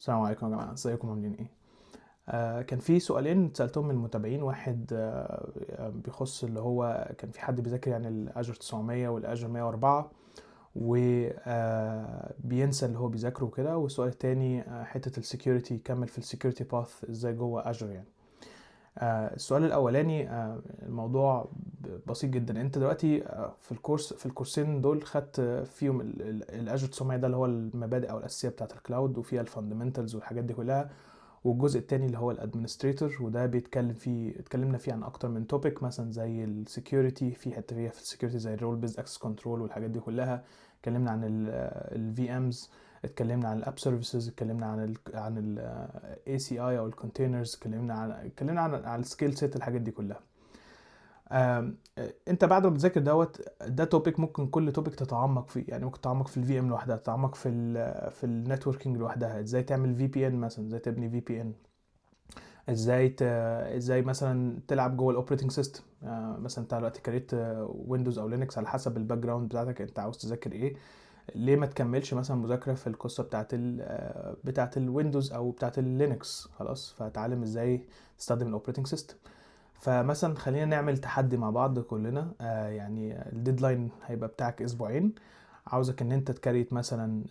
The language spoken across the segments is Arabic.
السلام عليكم يا جماعة، ازيكم عاملين ايه؟ كان في سؤالين سألتهم من المتابعين. واحد بيخص اللي هو كان في حد بيذاكر يعني الأجر 900 والأجر 104 وبينسى اللي هو بيذاكره وكده. والسؤال التاني حتة السكيورتي، يكمل في السكيورتي باث ازاي جوه أجر يعني. السؤال الأولاني الموضوع بسيط جدا. انت دلوقتي في الكورسين دول خدت فيهم الأجر 900 ده اللي هو المبادئ أو الأساسية بتاعة الكلاود، وفيها الفاندمنتالز والحاجات دي كلها. والجزء التاني اللي هو الادمنستريتور، وده اتكلمنا فيه عن اكتر من توبيك، مثلا زي السكيورتي، في حته فيها في السكيورتي زي الرول بيز اكسس كنترول والحاجات دي كلها. اتكلمنا عن الفي امز، اتكلمنا عن الاب سيرفيسز، اتكلمنا عن الاي سي اي او الكونتينرز، اتكلمنا عن السكيل سيت، الحاجات دي كلها. آم، انت بعد ما بتذاكر ده توبيك، ممكن كل توبيك تتعمق فيه. يعني ممكن تتعمق في الفي ام لوحدها، تتعمق في النتوركينج لوحدها، ازاي تعمل في بي ان مثلا، ازاي تبني في بي ان، ازاي مثلا تلعب جوه الاوبريتنج سيستم. مثلا انت دلوقتي كريت ويندوز او لينكس، على حسب الباك جراوند بتاعتك انت عاوز تذاكر ايه. ليه ما تكملش مثلا مذاكره في القصه بتاعت الويندوز او بتاعت اللينكس، خلاص فتعلم ازاي تستخدم الاوبريتنج سيستم. فمثلا خلينا نعمل تحدي مع بعض كلنا. يعني الديدلاين هيبقى بتاعك اسبوعين. عاوزك ان انت تكريت مثلا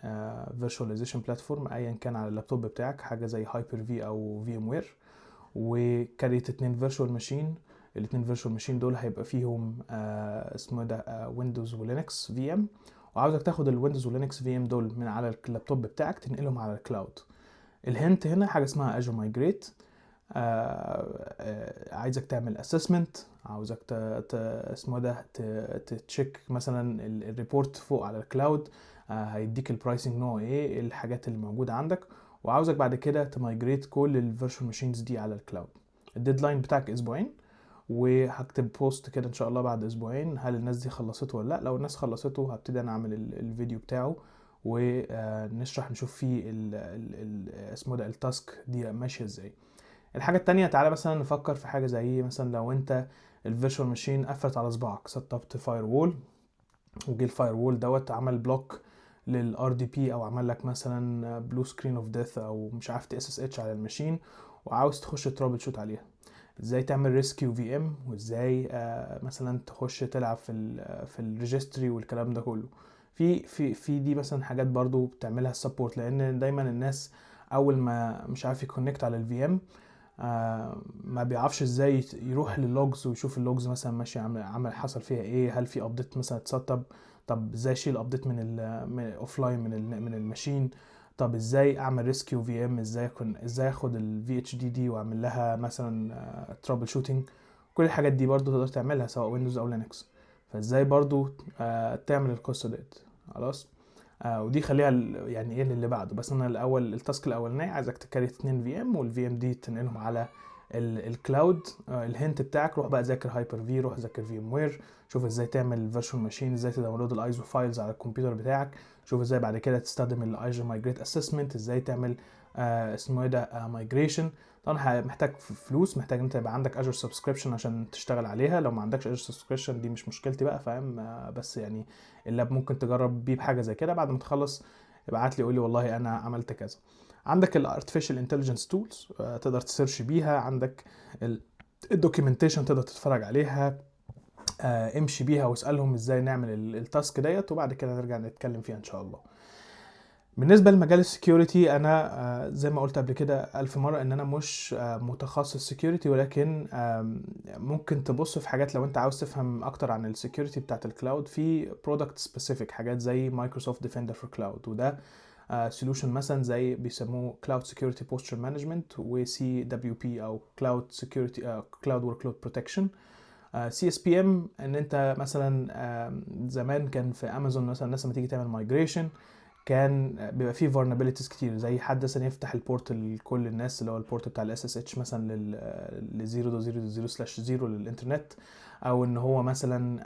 فيرتشواليزيشن بلاتفورم ايا كان على اللابتوب بتاعك، حاجه زي هايبر في او في ام وير، وكريت 2 فيرتشوال ماشين. الاتنين فيرتشوال ماشين دول هيبقى فيهم اسمه ده ويندوز ولينكس في ام. وعاوزك تاخد الويندوز ولينكس في ام دول من على اللابتوب بتاعك، تنقلهم على الكلاود. الهنت هنا حاجه اسمها اجر مايجريت. عايزك تعمل اسسمنت، عاوزك اسمه ده تتشيك مثلا الريبورت فوق على الكلاود. هيديك البرايسنج نوع ايه الحاجات اللي موجوده عندك. وعاوزك بعد كده تمايجريت كل الفيرتشوال ماشينز دي على الكلاود. الديدلاين بتاعك اسبوعين، وهكتب بوست كده ان شاء الله بعد اسبوعين هل الناس دي خلصته ولا لا. لو الناس خلصته هبتدي انا اعمل الفيديو بتاعه، ونشرح نشوف فيه اسمه ده التاسك دي ماشيه ازاي. الحاجة التانية، تعالى مثلا نفكر في حاجة زي مثلا لو انت الفيرتشوال ماشين قفلت على صباعك، سطبت فاير وول، وجي الفاير وول عمل بلوك للار دي بي، او عمل لك مثلا بلو سكرين اوف ديث، او مش عارف تي اس اس اتش على الماشين، وعاوز تخش ترابل شوت عليها. ازاي تعمل ريسكيو في ام، وازاي مثلا تخش تلعب في الريجستري والكلام ده كله. في دي مثلا حاجات برضو بتعملها السبورت، لان دايما الناس اول ما مش عارف يكونكت على الفي ام ما بيعرفش ازاي يروح لللوجز ويشوف اللوجز مثلا ماشي، عمل حصل فيها ايه، هل في ابديت مثلا اتسطب. طب ازاي اشيل ابديت من اوف لاين من الماشين. طب ازاي اعمل ريسكيو في ام، ازاي اخد الفي اتش دي دي واعمل لها مثلا ترابل شوتنج. كل الحاجات دي برضو تقدر تعملها سواء ويندوز او لينكس. فازاي برضو تعمل القصه ديت. خلاص. ودي خليها يعني ايه اللي بعده. بس انا الاول التاسك الاولاني عايزك تكريت 2 في ام، والفي ام دي تنقلهم على الكلاود. الهنت بتاعك روح بقى ذاكر هايبر في، روح ذاكر في ام وير، شوف ازاي تعمل فيرتشوال ماشين، ازاي تداونلود الايزو فايلز على الكمبيوتر بتاعك، شوف ازاي بعد كده تستخدم الايزو مايجريت اسسمنت، ازاي تعمل اسمه ايه ده مايجريشن. طبعا محتاج فلوس، محتاج انت يبقى عندك اجر سبسكريبشن عشان تشتغل عليها. لو ما عندكش اجر سبسكريبشن دي مش مشكلتي بقى، فاهم. بس يعني اللاب ممكن تجرب بيه بحاجه زي كده. بعد ما تخلص ابعت لي قول لي والله انا عملت كذا. عندك الارتفيشال انتليجنس تولز تقدر تسيرش بيها. عندك الدوكيومنتيشن تقدر تتفرج عليها. امشي بيها واسالهم ازاي نعمل التاسك ديت، وبعد كده نرجع نتكلم فيها ان شاء الله. بالنسبه لمجال السكيورتي، انا زي ما قلت قبل كده الف مره ان انا مش متخصص سكيورتي، ولكن ممكن تبص في حاجات لو انت عاوز تفهم اكتر عن السكيورتي بتاعت الكلاود. في برودكت سبيسيفيك حاجات زي مايكروسوفت ديفندر فور كلاود، وده سوليوشن مثلا زي بيسموه كلاود سكيورتي بوستشر مانجمنت، وسي دبليو بي او كلاود سكيورتي كلاود ورك لود بروتكشن. سي اس بي ام ان انت مثلا زمان كان في امازون مثلا الناس لما تيجي تعمل مايجريشن كان بيبقى فيه vulnerabilities كتير، زي حد مثلا يفتح البورت لكل الناس اللي هو البورت بتاع الاس اس اتش مثلا ل 0.0.0/0 للانترنت، او ان هو مثلا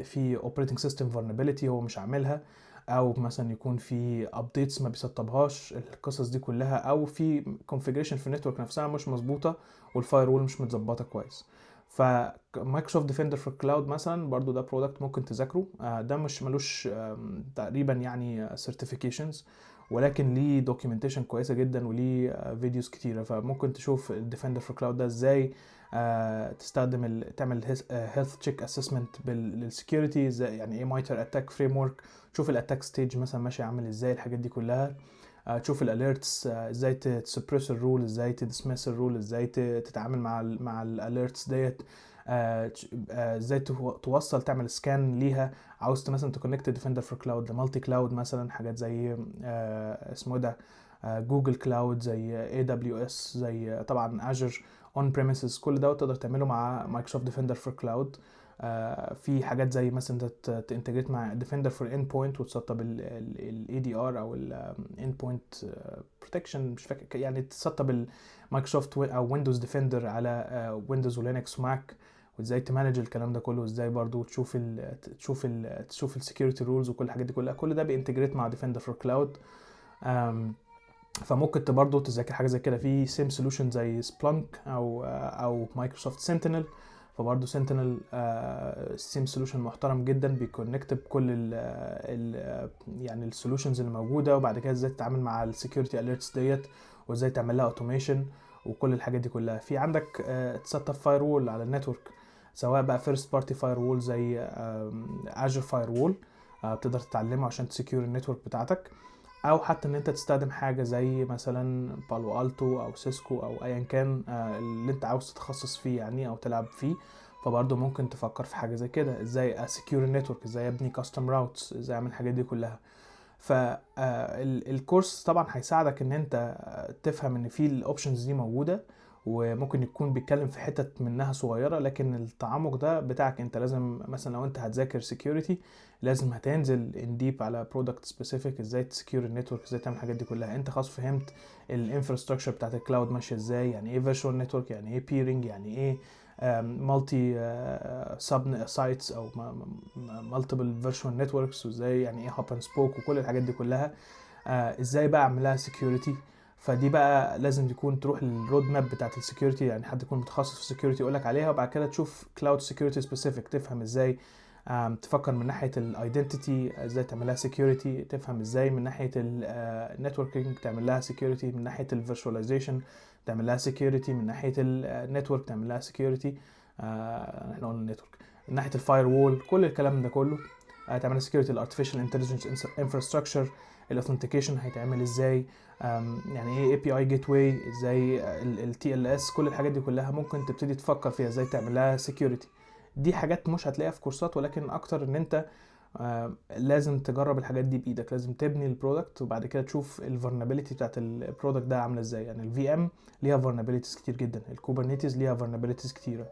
في operating system vulnerability هو مش عاملها، او مثلا يكون في updates ما بيسطبهاش القصص دي كلها، او في configuration في النتورك نفسها مش مظبوطه والفاير وول مش متظبطه كويس. فمايكروسوفت ديفندر فور كلاود مثلا برضو ده برودكت ممكن تذاكره. ده مش ملوش تقريبا يعني سيرتيفيكيشنز، ولكن ليه دوكيومنتيشن كويسه جدا وليه فيديوز كتيره. فممكن تشوف الديفندر فور كلاود ده ازاي تستخدم تعمل هيلث تشيك اسسمنت للسكيورتي، ازاي يعني ايه مايتر اتاك فريم ورك، تشوف الاتاك ستيج مثلا ماشي عامل ازاي، الحاجات دي كلها. تشوف الاليرتس، ازاي تسبريس الرول، ازاي تدسمس الرول، ازاي تتعامل مع الاليرتس ديت، ازاي توصل تعمل سكان ليها. عاوز مثلا تكونكت ديفندر فور كلاود لمالتي كلاود مثلا، حاجات زي اسمه ده جوجل كلاود، زي اي دبليو اس، زي طبعا اجر اون بريميسز، كل ده تقدر تعمله مع مايكروسوفت ديفندر فور كلاود. في حاجات زي مثلا تنتجريت مع ديفندر فور اند بوينت وتسطب الاي دي ار او الاند بوينت بروتكشن، مش فاكر يعني، تسطب المايكروسوفت او ويندوز ديفندر على ويندوز ولينكس وماك، وازاي تمانج الكلام ده كله، وازاي برضو تشوف السكيورتي رولز وكل الحاجات دي كلها، كل ده بينتجريت مع ديفندر فور كلاود. فممكن برضو تذاكر حاجه زي كده في سيم سولوشن زي سبلانك او مايكروسوفت سنتينل. فبرضه سنتينل سيم سولوشن محترم جدا، بيكونكت بكل يعني السولوشنز اللي موجوده، وبعد كده ازاي تتعامل مع السكيورتي اليرتس ديت، وازاي تعمل لها اوتوميشن وكل الحاجات دي كلها. في عندك تسطب فاير وول على النتورك، سواء بقى فيرست بارتي فاير وول زي اجر فاير وول، بتقدر تتعلمه عشان تسكيور النتورك بتاعتك، او حتى ان انت تستخدم حاجه زي مثلا بالو التو او سيسكو او ايا كان اللي انت عاوز تتخصص فيه يعني او تلعب فيه. فبرضه ممكن تفكر في حاجه زي كده، ازاي اسكيور النتورك، ازاي ابني كاستم راوتس، ازاي اعمل الحاجات دي كلها. فالكورس طبعا هيساعدك ان انت تفهم ان في الاوبشنز دي موجوده، وممكن يكون بيتكلم في حتت منها صغيره، لكن التعمق ده بتاعك انت. لازم مثلا لو انت هتذاكر سكيورتي لازم هتنزل ان ديب على برودكت سبيسيفيك، ازاي تسكيور النتورك، ازاي تعمل الحاجات دي كلها. انت خلاص فهمت الانفراستراكشر بتاعت الكلاود ماشيه ازاي، يعني ايه فيرتشوال نتورك، يعني ايه بيرنج، يعني ايه مالتي سب سايتس او مالتيبل فيرتشوال نتوركس، وازاي يعني ايه هاب اند سبوك وكل الحاجات دي كلها. ازاي بقى اعملها سكيورتي. فدي بقى لازم تكون تروح للرود ماب بتاعت السكيورتي، يعني حد يكون متخصص في السكيورتي يقولك عليها، وبعد كده تشوف كلاود سكيورتي سبيسيفيك، تفهم ازاي تفكر من ناحيه الايدنتيتي ازاي تعملها سكيورتي، تفهم ازاي من ناحيه النتوركينج تعمل لها سكيورتي، من ناحيه الفيرتشواليزيشن تعمل لها سكيورتي، من ناحيه النتورك تعمل لها سكيورتي. احنا قلنا النتورك، من ناحيه الفاير وول، كل الكلام ده كله تعمل سكيورتي. الارتفيشال انتليجنس انفراستراكشر، الاوثنتيكيشن هيتعمل ازاي، يعني ايه اي بي اي جيت واي، ازاي التي ال اس، كل الحاجات دي كلها ممكن تبتدي تفكر فيها ازاي تعمل لها سكيورتي. دي حاجات مش هتلاقيها في كورسات، ولكن اكتر ان انت لازم تجرب الحاجات دي بايدك، لازم تبني البرودكت وبعد كده تشوف الفولنربيليتي بتاعت البرودكت ده عامله ازاي. يعني الفي ام ليها فولنربيليتيز كتير جدا، الكوبرنيتيز ليها فولنربيليتيز كتيره،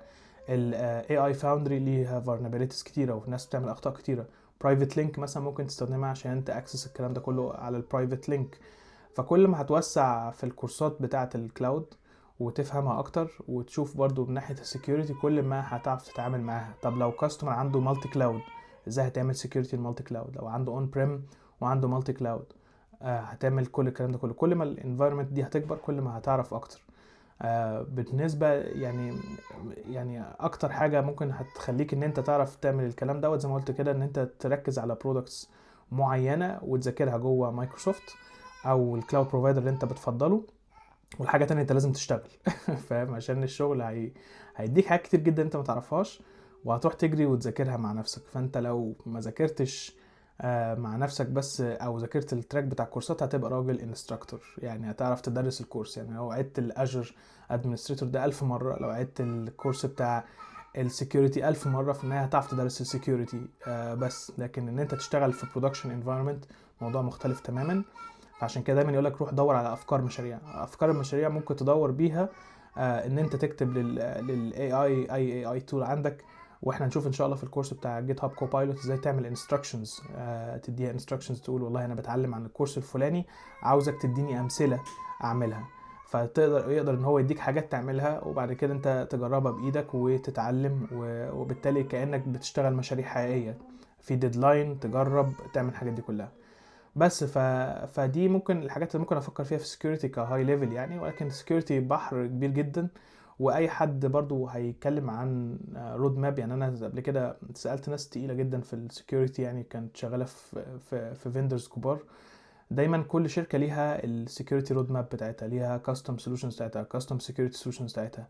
الاي اي فاوندري ليها فولنربيليتيز كتيره والناس بتعمل اخطاء كتيره. برايفت لينك مثلا ممكن تستخدمها عشان تاكسس الكلام ده كله على البرايفت لينك. فكل ما هتوسع في الكورسات بتاعه الكلاود وتفهمها اكتر وتشوف برضو من ناحيه السكيورتي، كل ما هتعرف تتعامل معاها. طب لو كاستمر عنده مالتي كلاود، ازاي هتعمل سكيورتي المالتي كلاود؟ لو عنده اون بريم وعنده مالتي كلاود، هتعمل كل الكلام ده كله. كل ما الانفايرمنت دي هتكبر كل ما هتعرف اكتر. بالنسبه يعني اكتر حاجه ممكن هتخليك ان انت تعرف تعمل الكلام دوت زي ما قلت كده، ان انت تركز على برودكتس معينه وتذاكرها جوه مايكروسوفت او الكلاود بروفايدر اللي انت بتفضله. والحاجه تانية انت لازم تشتغل فاهم، عشان الشغل هيديك حاجات كتير جدا انت ما تعرفهاش، وهتروح تجري وتذاكرها مع نفسك. فانت لو ما ذاكرتش مع نفسك بس، او ذاكرت التراك بتاع الكورسات، هتبقى راجل انستراكتور، يعني هتعرف تدرس الكورس. يعني لو عدت الاجر ادمنستريتور ده 1000 مرة، لو عدت الكورس بتاع السكيورتي 1000 مرة، في النهاية هتعرف تدرس السكيورتي بس. لكن ان انت تشتغل في برودكشن انفايرمنت موضوع مختلف تماما. فعشان كده دايما يقولك روح دور على افكار مشاريع. افكار المشاريع ممكن تدور بيها ان انت تكتب للاي اي تول عندك، واحنا نشوف ان شاء الله في الكورس بتاع جيت هاب كوبايلوت ازاي تعمل انستراكشنز، تديها انستراكشنز تقول والله انا بتعلم عن الكورس الفلاني، عاوزك تديني امثله اعملها. يقدر ان هو يديك حاجات تعملها، وبعد كده انت تجربها بايدك وتتعلم، وبالتالي كانك بتشتغل مشاريع حقيقيه في ديدلاين، تجرب تعمل الحاجات دي كلها. بس فدي ممكن الحاجات اللي ممكن افكر فيها في السكيورتي كهاي ليفل يعني. ولكن السكيورتي بحر كبير جدا، واي حد برضو هيتكلم عن رود ماب. يعني انا قبل كده سالت ناس تقيله جدا في السكيورتي، يعني كانت شغاله في فيندرز كبار، دايما كل شركه ليها السكيورتي رود ماب بتاعتها، ليها كاستم سولوشنز بتاعتها، كاستم سكيورتي سولوشنز بتاعتها.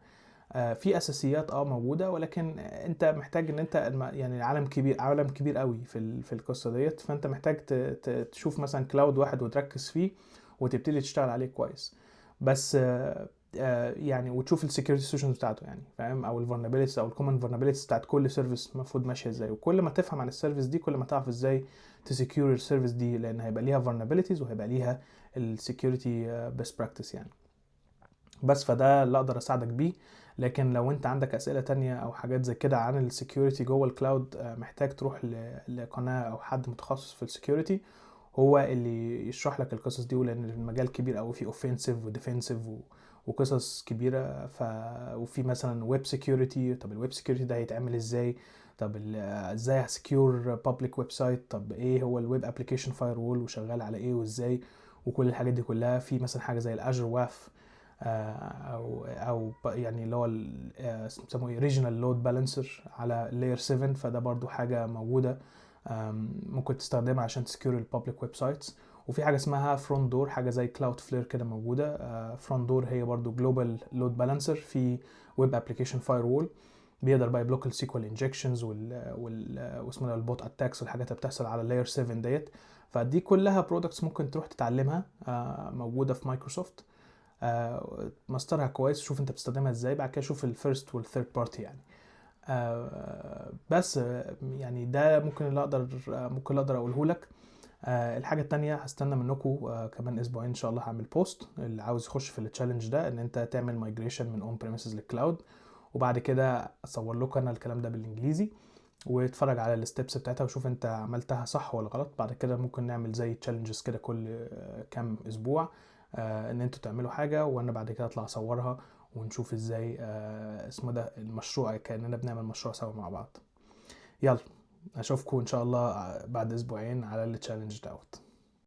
في اساسيات موجوده، ولكن انت محتاج ان انت يعني العالم كبير، عالم كبير قوي في القصه ديت، فانت محتاج تشوف مثلا كلاود واحد وتركز فيه وتبتدي تشتغل عليه كويس. بس يعني وتشوف السكيورتي سولوشنز بتاعته، يعني فاهم، او الفولنربيلتيز او الكومن فولنربيلتيز بتاعت كل سيرفيس المفروض ماشيه ازاي. وكل ما تفهم عن السيرفيس دي كل ما تعرف ازاي تسكيور السيرفيس دي، لان هيبقى ليها فولنربيلتيز وهيبقى ليها السكيورتي بيست براكتس يعني. بس فده اللي اقدر اساعدك بيه. لكن لو انت عندك اسئله تانية او حاجات زي كده عن السكيورتي جوه الكلاود، محتاج تروح لقناه او حد متخصص في السكيورتي هو اللي يشرح لك القصص دي، لان المجال كبير قوي، فيه اوفensive وديفensive وقصص كبيره. وفي مثلا ويب سكيورتي، طب الويب سكيورتي ده هيتعمل ازاي؟ طب ازاي هسكيور بابليك ويب سايت؟ طب ايه هو الويب ابلكيشن فاير وول وشغال على ايه وازاي؟ وكل الحاجات دي كلها. في مثلا حاجه زي الاجر واف، او يعني اللي هو بيسموه ايه، ريجنال لود بالانسر على لاير 7. فده برضو حاجه موجوده ممكن تستخدمها عشان تسكيور البابليك ويب سايتس. وفي حاجه اسمها فرونت دور، حاجه زي كلاود فلير كده موجوده. فرونت دور هي برضو جلوبال لود بالانسر في ويب ابلكيشن فاير وول، بيقدر بقى يبلوك السيكوال انجكشنز واسمه ده البوت اتاكس والحاجات اللي بتحصل على لاير 7 ديت. فدي كلها برودكتس ممكن تروح تتعلمها، موجوده في مايكروسوفت. ماسترها كويس، شوف انت بتستخدمها ازاي، بعد كده شوف الفيرست والثيرد بارتي يعني. بس يعني ده ممكن اللي اقدر اقوله لك. الحاجة التانية هستنى منكم كمان اسبوعين ان شاء الله هعمل بوست، اللي عاوز يخش في التشالنج ده ان انت تعمل مايجريشن من اون بريميسز للكلاود. وبعد كده اصور لكم انا الكلام ده بالانجليزي، واتفرج على الستبس بتاعتها وشوف انت عملتها صح ولا غلط. بعد كده ممكن نعمل زي تشالنجز كده كل كام اسبوع، ان انتوا تعملوا حاجة وانا بعد كده اطلع اصورها ونشوف ازاي اسمه ده المشروع، كأننا بنعمل مشروع سوا مع بعض. يلا اشوفكم ان شاء الله بعد اسبوعين على التشالنج دوت.